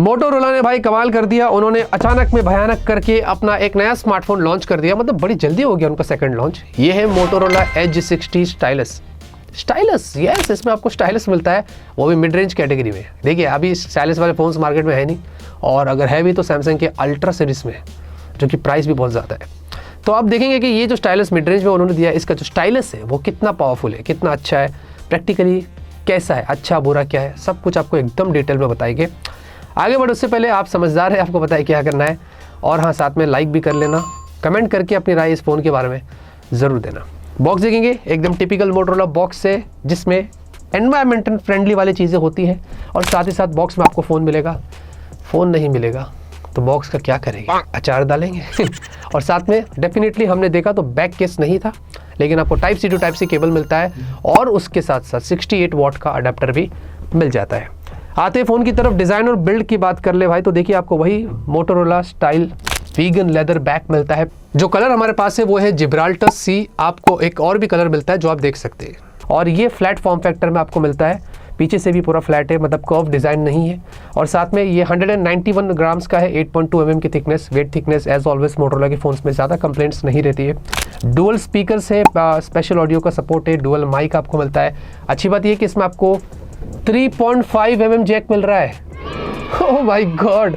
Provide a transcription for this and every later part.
Motorola ने भाई कमाल कर दिया, उन्होंने अचानक में भयानक करके अपना एक नया स्मार्टफोन लॉन्च कर दिया, मतलब बड़ी जल्दी हो गया उनका सेकंड लॉन्च। ये है Motorola Edge 60 stylus. Stylus, yes, इसमें आपको स्टाइलस मिलता है, वो भी मिड रेंज कैटेगरी में। देखिए अभी स्टाइलस वाले फोन्स मार्केट में है नहीं, और अगर है भी तो सैमसंग के अल्ट्रा सीरीज में, जो कि प्राइस भी बहुत ज़्यादा है। तो आप देखेंगे कि ये जो स्टाइलस मिड रेंज में उन्होंने दिया, इसका जो स्टाइलस है वो कितना पावरफुल है, कितना अच्छा है, प्रैक्टिकली कैसा है, अच्छा बुरा क्या है, सब कुछ आपको एकदम डिटेल में बताएंगे। आगे बढ़े उससे पहले आप समझदार हैं, आपको पता है क्या करना है, और हाँ साथ में लाइक भी कर लेना, कमेंट करके अपनी राय इस फ़ोन के बारे में ज़रूर देना। बॉक्स देखेंगे एकदम टिपिकल मोटोरोला बॉक्स है, जिसमें एनवायरमेंटल फ्रेंडली वाली चीज़ें होती हैं, और साथ ही साथ बॉक्स में आपको फ़ोन मिलेगा। फ़ोन नहीं मिलेगा तो बॉक्स का क्या करेंगे, अचार डालेंगे और साथ में डेफिनेटली हमने देखा तो बैक केस नहीं था, लेकिन आपको type C to type C cable मिलता है, और उसके साथ साथ 68 वॉट का अडेप्टर भी मिल जाता है। आते फ़ोन की तरफ डिज़ाइन और बिल्ड की बात कर ले भाई, तो देखिए आपको वही Motorola style vegan leather back मिलता है। जो कलर हमारे पास है वो है जिब्राल्टर सी, आपको एक और भी कलर मिलता है जो आप देख सकते हैं, और ये फ्लैट फॉर्म फैक्टर में आपको मिलता है, पीछे से भी पूरा फ्लैट है, मतलब कर्व डिज़ाइन नहीं है, और साथ में ये 191 ग्राम्स का है, 8.2 mm की thickness, weight thickness as always Motorola के फ़ोन्स में ज़्यादा कंप्लेंट्स नहीं रहती है। डुअल स्पीकर्स है, स्पेशल ऑडियो का सपोर्ट है, डुअल माइक आपको मिलता है। अच्छी बात ये कि इसमें आपको 3.5 mm जैक मिल रहा है। ओह माय गॉड,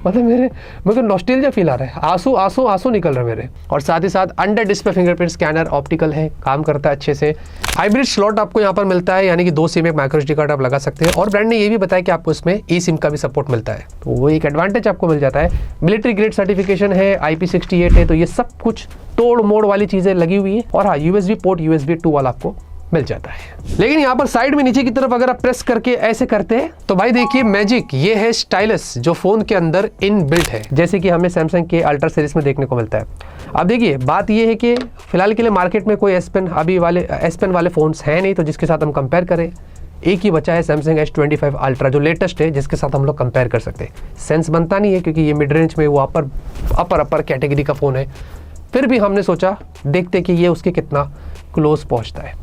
मतलब मेरे को नॉस्टैल्जिया फील आ रहा है, आंसू आंसू आंसू निकल रहे हैं मेरे। और साथ ही साथ under display fingerprint scanner optical है, काम करता है अच्छे से। हाइब्रिड स्लॉट आपको यहाँ पर मिलता है, यानी कि 2 सिम एक माइक्रो SD कार्ड आप लगा सकते हैं, और ब्रांड ने ये भी बताया कि आपको इसमें ई सिम का भी सपोर्ट मिलता है, तो वो एक एडवांटेज आपको मिल जाता है। मिलिट्री ग्रेड सर्टिफिकेशन है, IP68 है, तो ये सब कुछ तोड़ मोड़ वाली चीज़ें लगी हुई है, और हाँ USB पोर्ट USB 2 वाला आपको मिल जाता है। लेकिन यहाँ पर साइड में नीचे की तरफ अगर आप प्रेस करके ऐसे करते हैं तो भाई देखिए मैजिक, ये है स्टाइलस जो फोन के अंदर इन बिल्ट है, जैसे कि हमें सैमसंग के अल्ट्रा सीरीज में देखने को मिलता है। अब देखिए बात ये है कि फिलहाल के लिए मार्केट में कोई S Pen वाले फोन्स हैं नहीं, तो जिसके साथ हम कंपेयर करें, एक ही बचा है सैमसंग S25 अल्ट्रा जो लेटेस्ट है, जिसके साथ हम लोग कंपेयर कर सकते हैं। सेंस बनता नहीं है क्योंकि ये मिड रेंज में वो अपर कैटेगरी का फ़ोन है, फिर भी हमने सोचा देखते कि ये उसके कितना क्लोज पहुँचता है।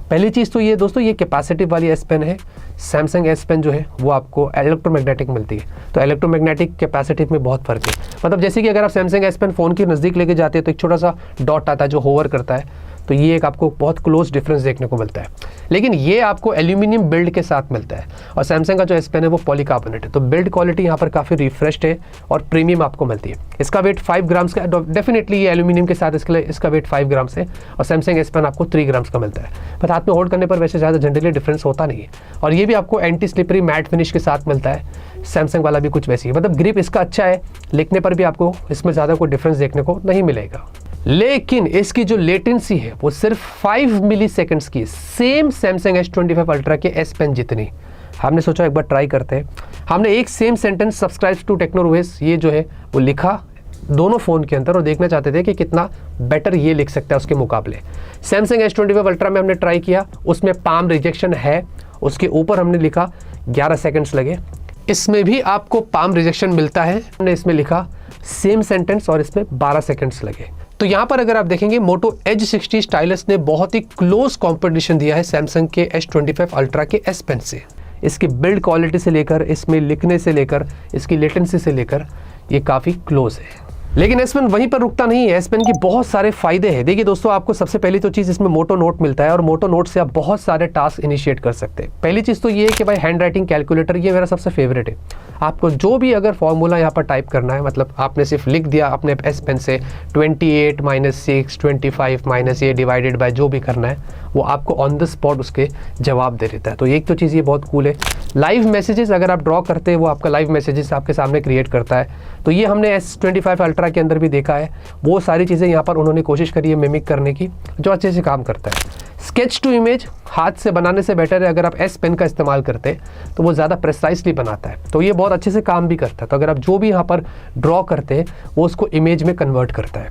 पहली चीज़ तो ये दोस्तों, ये कैपेसिटिव वाली S Pen है। सैमसंग S Pen जो है वो आपको इलेक्ट्रोमैग्नेटिक मिलती है, तो इलेक्ट्रोमैग्नेटिक कैपेसिटिव में बहुत फ़र्क है। मतलब जैसे कि अगर आप सैमसंग S Pen फ़ोन के नज़दीक लेके जाते हैं तो एक छोटा सा डॉट आता है जो होवर करता है, तो ये एक आपको बहुत क्लोज डिफरेंस देखने को मिलता है। लेकिन ये आपको एल्यूमिनियम बिल्ड के साथ मिलता है, और सैमसंग का जो S Pen है वो पॉलीकार्बोनेट है, तो बिल्ड क्वालिटी यहाँ पर काफ़ी रिफ्रेश्ड है और प्रीमियम आपको मिलती है। इसका वेट 5 ग्राम्स का, डेफिनेटली ये एल्यूमिनियम के साथ इसका वेट 5 ग्राम्स है, और सैमसंग S Pen आपको 3 ग्राम्स का मिलता है। पर हाथ में होल्ड करने पर वैसे ज़्यादा जनरली डिफरेंस होता नहीं है, और ये भी आपको एंटी स्लिपरी मैट फिनिश के साथ मिलता है। सैमसंग वाला भी कुछ वैसी है, मतलब ग्रिप इसका अच्छा है, लिखने पर भी आपको इसमें ज़्यादा कोई डिफरेंस देखने को नहीं मिलेगा। लेकिन इसकी जो लेटेंसी है वो सिर्फ 5 मिली सेकेंड्स की, सेम सैमसंग S25 अल्ट्रा के S Pen जितनी। हमने सोचा एक बार ट्राई करते हैं। हमने एक same sentence subscribe to technologies ये जो है वो लिखा दोनों फ़ोन के अंदर, और देखना चाहते थे कि कितना बेटर ये लिख सकता है उसके मुकाबले। सैमसंग S25 अल्ट्रा में हमने ट्राई किया, उसमें पाम रिजेक्शन है, उसके ऊपर हमने लिखा 11 सेकेंड्स लगे। इसमें भी आपको पाम रिजेक्शन मिलता है, हमने इसमें लिखा सेम सेंटेंस और इसमें 12 सेकेंड्स लगे। तो यहाँ पर अगर आप देखेंगे मोटो एज 60 स्टाइलस ने बहुत ही क्लोज कंपटीशन दिया है सैमसंग के S25 अल्ट्रा के S Pen से। इसकी बिल्ड क्वालिटी से लेकर, इसमें लिखने से लेकर, इसकी लेटेंसी से लेकर ये काफ़ी क्लोज है। लेकिन S Pen वहीं पर रुकता नहीं है, S Pen की बहुत सारे फायदे हैं। देखिए दोस्तों, आपको सबसे पहली तो चीज़ इसमें मोटो नोट मिलता है, और मोटो नोट से आप बहुत सारे टास्क इनिशिएट कर सकते हैं। पहली चीज़ तो ये है कि भाई हैंड राइटिंग कैलकुलेटर, ये मेरा सबसे फेवरेट है। आपको जो भी अगर फॉर्मूला यहाँ पर टाइप करना है, मतलब आपने सिर्फ लिख दिया अपने S Pen से 28 - 6 25 - ये डिवाइडेड बाय जो भी करना है, वो आपको ऑन द स्पॉट उसके जवाब दे देता है। तो एक तो चीज़ ये बहुत कूल है। लाइव मैसेजेस अगर आप ड्रॉ करते हैं, वो आपका लाइव मैसेजेस आपके सामने क्रिएट करता है, तो ये हमने S25 अल्ट्रा के अंदर भी देखा है। वो सारी चीज़ें यहाँ पर उन्होंने कोशिश करी है मिमिक करने की, जो अच्छे से काम करता है। स्केच टू इमेज हाथ से बनाने से बेटर है अगर आप S Pen का इस्तेमाल करते हैं, तो वो ज़्यादा प्रिसाइसली बनाता है, तो ये बहुत अच्छे से काम भी करता है। तो अगर आप जो भी यहाँ पर ड्रॉ करते हैं वो उसको इमेज में कन्वर्ट करता है।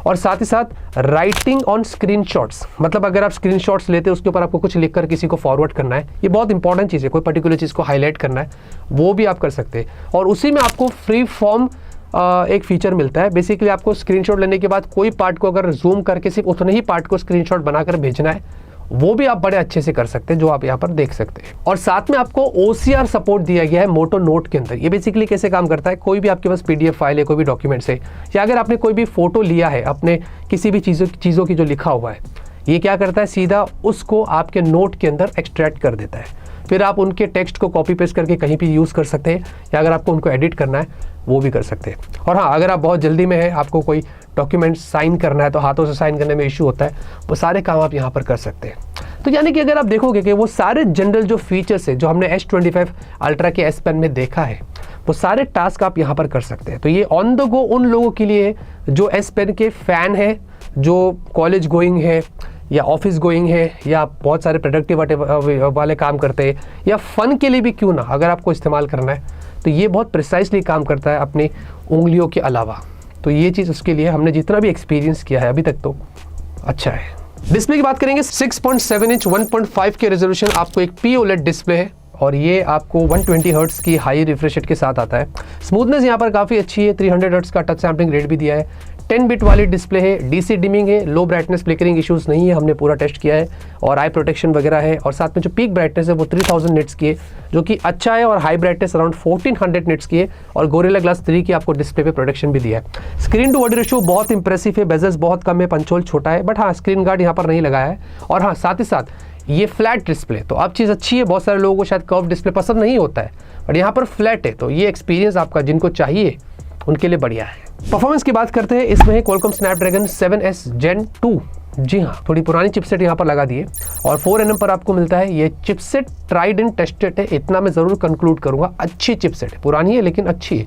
और साथ ही साथ राइटिंग ऑन स्क्रीनशॉट्स, मतलब अगर आप स्क्रीनशॉट्स लेते हैं उसके ऊपर आपको कुछ लिखकर किसी को फॉरवर्ड करना है, ये बहुत इंपॉर्टेंट चीज़ है, कोई पर्टिकुलर चीज़ को हाईलाइट करना है, वो भी आप कर सकते हैं। और उसी में आपको फ्री फॉर्म एक फीचर मिलता है। बेसिकली आपको स्क्रीनशॉट लेने के बाद कोई पार्ट को अगर जूम करके सिर्फ उतने ही पार्ट को स्क्रीनशॉट बनाकर भेजना है, वो भी आप बड़े अच्छे से कर सकते हैं, जो आप यहाँ पर देख सकते हैं। और साथ में आपको OCR सपोर्ट दिया गया है मोटो नोट के अंदर। ये बेसिकली कैसे काम करता है, कोई भी आपके पास PDF फाइल है, कोई भी डॉक्यूमेंट्स है, या अगर आपने कोई भी फोटो लिया है अपने किसी भी चीज़ों की जो लिखा हुआ है, ये क्या करता है, सीधा उसको आपके नोट के अंदर एक्सट्रैक्ट कर देता है। फिर आप उनके टेक्स्ट को कॉपी पेस्ट करके कहीं भी यूज़ कर सकते हैं, या अगर आपको उनको एडिट करना है वो भी कर सकते हैं। और हाँ, अगर आप बहुत जल्दी में है, आपको कोई डॉक्यूमेंट साइन करना है तो हाथों से साइन करने में इशू होता है, वो सारे काम आप यहाँ पर कर सकते हैं। तो यानी कि अगर आप देखोगे कि वो सारे जनरल जो फीचर्स है जो हमने S25 अल्ट्रा के S Pen में देखा है, वो सारे टास्क आप यहाँ पर कर सकते हैं। तो ये ऑन द गो उन लोगों के लिए जो S Pen के फ़ैन है, जो कॉलेज गोइंग है या ऑफिस गोइंग है, या बहुत सारे प्रोडक्टिव वाले काम करते हैं, या फ़न के लिए भी क्यों ना अगर आपको इस्तेमाल करना है, तो ये बहुत प्रिसाइसली काम करता है अपनी उंगलियों के अलावा। तो ये चीज़ उसके लिए हमने जितना भी एक्सपीरियंस किया है अभी तक तो अच्छा है। डिस्प्ले की बात करेंगे, 6.7 इंच 1.5 के रेजोल्यूशन आपको एक POLED डिस्प्ले है, और ये आपको 120 हर्ट्ज़ की हाई रिफ्रेश रेट के साथ आता है। स्मूथनेस यहाँ पर काफ़ी अच्छी है, 300 हर्ट्ज़ का टच सैम्पलिंग रेट भी दिया है, 10 बिट वाली डिस्प्ले है, DC डिमिंग है, लो ब्राइटनेस फ्लिकरिंग इश्यूज़ नहीं है, हमने पूरा टेस्ट किया है, और आई प्रोटेक्शन वगैरह है। और साथ में जो पीक ब्राइटनेस है वो 3000 निट्स की है, जो कि अच्छा है, और हाई ब्राइटनेस अराउंड 1400 निट्स की है, और गोरिल्ला ग्लास 3 की आपको डिस्प्ले पे प्रोटेक्शन भी दिया है। स्क्रीन टू बॉडी रेशियो बहुत इंप्रेसिव है, बेजल्स बहुत कम है, पंच होल छोटा है, बट हाँ स्क्रीन गार्ड यहाँ पर नहीं लगाया है। और हाँ, साथ ही साथ ये फ्लैट डिस्प्ले, तो अब चीज़ अच्छी है, बहुत सारे लोगों को शायद कर्व डिस्प्ले पसंद नहीं होता है, बट यहाँ पर फ्लैट है, तो ये एक्सपीरियंस आपका जिनको चाहिए उनके लिए बढ़िया है। परफॉर्मेंस की बात करते हैं, इसमें है Qualcomm Snapdragon 7S Gen 2। जी हाँ, थोड़ी पुरानी चिपसेट यहाँ पर लगा दिए, और 4nm पर आपको मिलता है। ये चिपसेट ट्राइड एंड टेस्टेड है, इतना मैं ज़रूर कंक्लूड करूँगा। अच्छी चिपसेट है, पुरानी है लेकिन अच्छी है।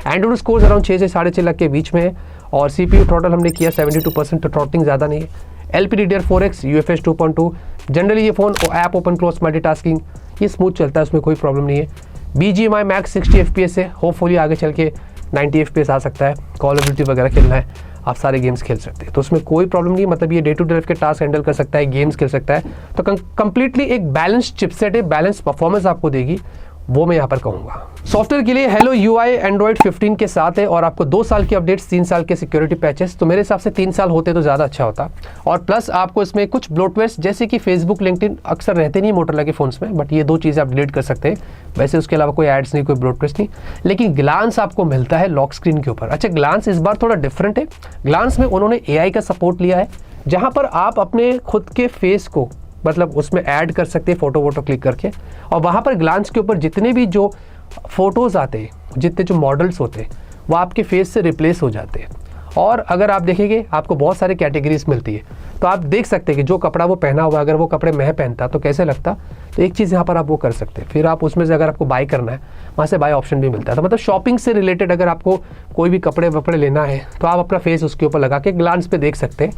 एंड्रॉइड स्कोर अराउंड 6 से 6.5 लाख के बीच में है, और CPU थ्रॉटल हमने किया 72%, तो थ्रॉटलिंग ज़्यादा नहीं है। LPDDR4X UFS 2.2। जनरली ये phone app open close multitasking ये स्मूथ चलता है, उसमें कोई प्रॉब्लम नहीं है। BGMI मैक्स 60 FPS है, होपफुली आगे चल के 90 FPS आ सकता है। कॉल ऑफ ड्यूटी वगैरह खेलना है, आप सारे गेम्स खेल सकते हैं, तो उसमें कोई प्रॉब्लम नहीं। मतलब ये डे टू डे लाइफ के टास्क हैंडल कर सकता है, गेम्स खेल सकता है, तो कंप्लीटली एक बैलेंस चिपसेट है, बैलेंस परफॉर्मेंस आपको देगी, वो मैं यहाँ पर कहूँगा। सॉफ्टवेयर के लिए Hello UI Android 15 के साथ है, और आपको 2 साल की अपडेट्स, 3 साल के सिक्योरिटी पैचेस, तो मेरे हिसाब से 3 साल होते तो ज़्यादा अच्छा होता। और प्लस आपको इसमें कुछ ब्लोटवेयर्स जैसे कि फेसबुक, लिंक्डइन अक्सर रहते नहीं मोटरोला के फ़ोन्स में, बट ये 2 चीज़ें आप डिलीट कर सकते हैं। वैसे उसके अलावा कोई एड्स नहीं, कोई ब्लोटवेयर्स नहीं, लेकिन ग्लांस आपको मिलता है लॉक स्क्रीन के ऊपर। अच्छा, ग्लांस इस बार थोड़ा डिफरेंट है। ग्लांस में उन्होंने AI का सपोर्ट लिया है, जहाँ पर आप अपने खुद के फेस को मतलब उसमें ऐड कर सकते हैं फोटो क्लिक करके, और वहाँ पर ग्लांस के ऊपर जितने भी जो फोटोज़ आते हैं, जितने जो मॉडल्स होते हैं, वो आपके फेस से रिप्लेस हो जाते हैं। और अगर आप देखेंगे आपको बहुत सारे कैटेगरीज मिलती है, तो आप देख सकते हैं कि जो कपड़ा वो पहना हुआ है, अगर वो कपड़े मैं पहनता तो कैसे लगता। तो एक चीज़ यहाँ पर आप वो कर सकते हैं। फिर आप उसमें से अगर आपको बाय करना है, वहाँ से बाय ऑप्शन भी मिलता है। तो मतलब शॉपिंग से रिलेटेड अगर आपको कोई भी कपड़े वपड़े लेना है, तो आप अपना फेस उसके ऊपर लगा के ग्लांस पे देख सकते हैं,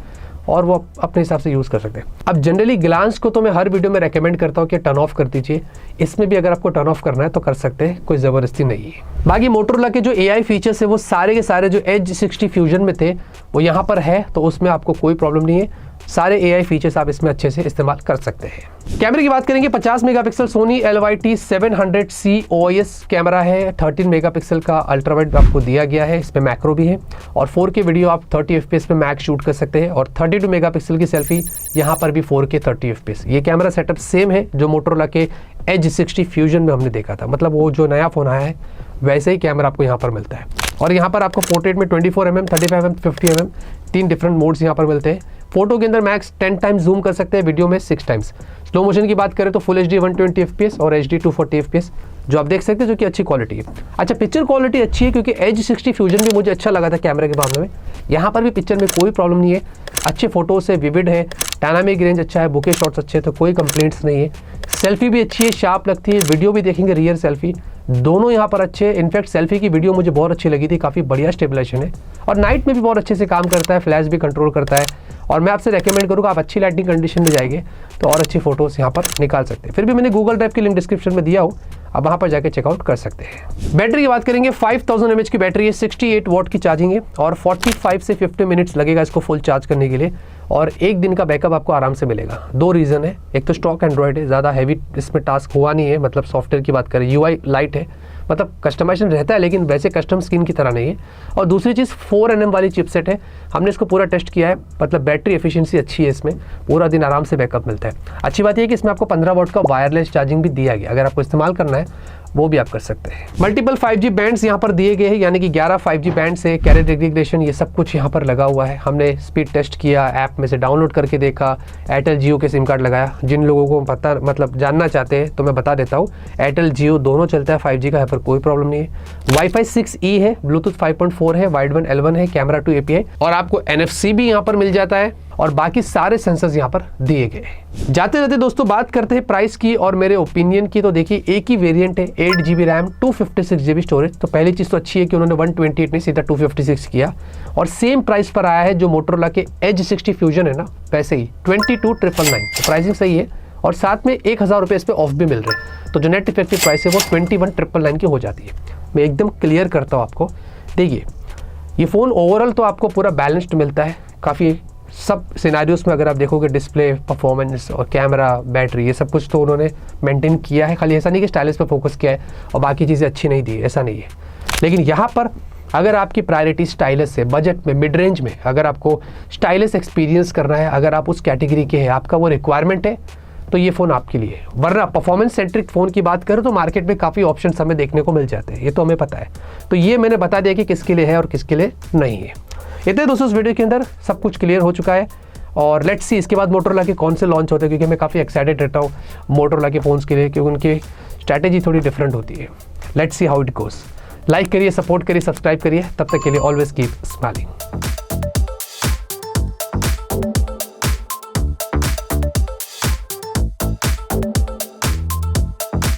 और वो अपने हिसाब से यूज़ कर सकते हैं। अब जनरली ग्लांस को तो मैं हर वीडियो में रेकमेंड करता हूँ कि टर्न ऑफ कर दीजिए, इसमें भी अगर आपको टर्न ऑफ करना है तो कर सकते हैं, कोई ज़बरदस्ती नहीं है। बाकी मोटोरोला के जो AI फीचर्स है वो सारे के सारे जो Edge 60 फ्यूजन में थे वो यहाँ पर है, तो उसमें आपको कोई प्रॉब्लम नहीं है। सारे AI फीचर्स आप इसमें अच्छे से इस्तेमाल कर सकते हैं। कैमरे की बात करेंगे, 50 megapixel Soni LYT 700C OIS camera है, 13 मेगापिक्सल का अल्ट्रा वाइड आपको दिया गया है, इसमें मैक्रो भी है, और 4K वीडियो आप 30 FPS पे मैक्स शूट कर सकते हैं, और 32 मेगापिक्सल की सेल्फी यहाँ पर भी 4K 30 FPS। ये कैमरा सेटअप सेम है जो मोटोरोला के Edge 60 फ्यूजन में हमने देखा था, मतलब वो जो नया फ़ोन आया है वैसे ही कैमरा आपको यहाँ पर मिलता है। और यहाँ पर आपको पोर्ट्रेट में 24mm, 35mm, 50mm 3 different modes यहाँ पर मिलते हैं। फोटो के अंदर मैक्स 10 टाइम्स जूम कर सकते हैं, वीडियो में 6 टाइम्स। स्लो मोशन की बात करें तो फुल HD 120 FPS और HD 240 FPS जो आप देख सकते हैं, जो कि अच्छी क्वालिटी है। अच्छा, पिक्चर क्वालिटी अच्छी है क्योंकि Edge 60 फ्यूजन भी मुझे अच्छा लगा था कैमरे के मामले में। यहाँ पर भी पिक्चर में कोई प्रॉब्लम नहीं है, अच्छे फोटोज से विविड है, डायनामिक रेंज अच्छा है, बुके शॉट्स अच्छे हैं, तो कोई कंप्लेंट्स नहीं है। सेल्फी भी अच्छी है, शार्प लगती है, वीडियो भी देखेंगे रियर सेल्फी, दोनों यहाँ पर अच्छे हैं। इनफैक्ट सेल्फी की वीडियो मुझे बहुत अच्छी लगी थी, काफ़ी बढ़िया स्टेबलाइजेशन है, और नाइट में भी बहुत अच्छे से काम करता है, फ्लैश भी कंट्रोल करता है। और मैं आपसे रेकमेंड करूँगा, आप अच्छी लाइटिंग कंडीशन में जाएंगे तो और अच्छी फोटोज़ यहाँ पर निकाल सकते हैं। फिर भी मैंने गूगल ड्राइव की लिंक डिस्क्रिप्शन में दिया हो, आप वहाँ पर जाके चेकआउट कर सकते हैं। बैटरी की बात करेंगे, 5000 mAh की बैटरी है, 68 वाट की चार्जिंग है, और 45 से 50 मिनट्स लगेगा इसको फुल चार्ज करने के लिए, और 1 दिन का बैकअप आपको आराम से मिलेगा। 2 रीज़न है, एक तो स्टॉक एंड्रॉयड है, ज़्यादा हैवी इसमें टास्क हुआ नहीं है, मतलब सॉफ्टवेयर की बात करें UI लाइट है, मतलब कस्टमाइजेशन रहता है लेकिन वैसे कस्टम स्किन की तरह नहीं है। और दूसरी चीज़ 4nm वाली चिपसेट है, हमने इसको पूरा टेस्ट किया है, मतलब बैटरी एफिशिएंसी अच्छी है, इसमें पूरा दिन आराम से बैकअप मिलता है। अच्छी बात यह है कि इसमें आपको 15 वॉट का वायरलेस चार्जिंग भी दिया गया, अगर आपको इस्तेमाल करना है वो भी आप कर सकते हैं। मल्टीपल 5G बैंड्स यहाँ पर दिए गए हैं, यानी कि 11 5G बैंड्स है, कैरियर रिकग्निशन ये सब कुछ यहाँ पर लगा हुआ है। हमने स्पीड टेस्ट किया, ऐप में से डाउनलोड करके देखा, एयरटेल जियो के सिम कार्ड लगाया। जिन लोगों को पता मतलब जानना चाहते हैं तो मैं बता देता हूँ, एयरटेल जियो दोनों चलता है 5G का, यहाँ पर कोई प्रॉब्लम नहीं है। वाईफाई 6E है, ब्लूटूथ 5.4 है, वाइड बैंड L1 है, कैमरा 2 API और आपको NFC भी यहाँ पर मिल जाता है और बाकी सारे सेंसर्स यहाँ पर दिए गए हैं। जाते जाते दोस्तों बात करते हैं प्राइस की और मेरे ओपिनियन की। तो देखिए एक ही वेरिएंट है, 8GB रैम 256GB स्टोरेज। तो पहली चीज़ तो अच्छी है कि उन्होंने 128 नहीं सीधा 256 किया और सेम प्राइस पर आया है जो मोटोरोला के एज 60 फ्यूजन है ना, वैसे ही 22,999। तो प्राइसिंग सही है और साथ में 1000 रुपये इस पर ऑफ भी मिल रहे हैं। तो जो नेट इफेक्टिव प्राइस है वो 21,999 की हो जाती है। मैं एकदम क्लियर करता हूँ आपको। देखिए ये फ़ोन ओवरऑल तो आपको पूरा बैलेंस्ड मिलता है, काफ़ी सब सिनेरियोस में अगर आप देखोगे डिस्प्ले, परफॉर्मेंस और कैमरा, बैटरी, ये सब कुछ तो उन्होंने मेंटेन किया है। खाली ऐसा नहीं कि स्टाइलिश पे फोकस किया है और बाकी चीज़ें अच्छी नहीं दी, ऐसा नहीं है। लेकिन यहाँ पर अगर आपकी प्रायोरिटी स्टाइलिश है, बजट में, मिड रेंज में, अगर आपको स्टाइलिश एक्सपीरियंस करना है, अगर आप उस कैटेगरी के हैं, आपका वो रिक्वायरमेंट है, तो ये फ़ोन आपके लिए है। वरना परफॉर्मेंस सेंट्रिक फ़ोन की बात करें तो मार्केट में काफ़ी ऑप्शंस हमें देखने को मिल जाते हैं, ये तो हमें पता है। तो ये मैंने बता दिया कि किसके लिए है और किसके लिए नहीं है। इतने दोस्तों इस वीडियो के अंदर सब कुछ क्लियर हो चुका है और लेट्स सी इसके बाद मोटोरोला के कौन से लॉन्च होते हैं, क्योंकि मैं काफ़ी एक्साइटेड रहता हूँ मोटोरोला के फ़ोन्स के लिए, क्योंकि उनकी स्ट्रैटेजी थोड़ी डिफरेंट होती है। Let's see how it goes. Like करिए, सपोर्ट करिए, सब्सक्राइब करिए। तब तक के लिए ऑलवेज कीप स्माइलिंग।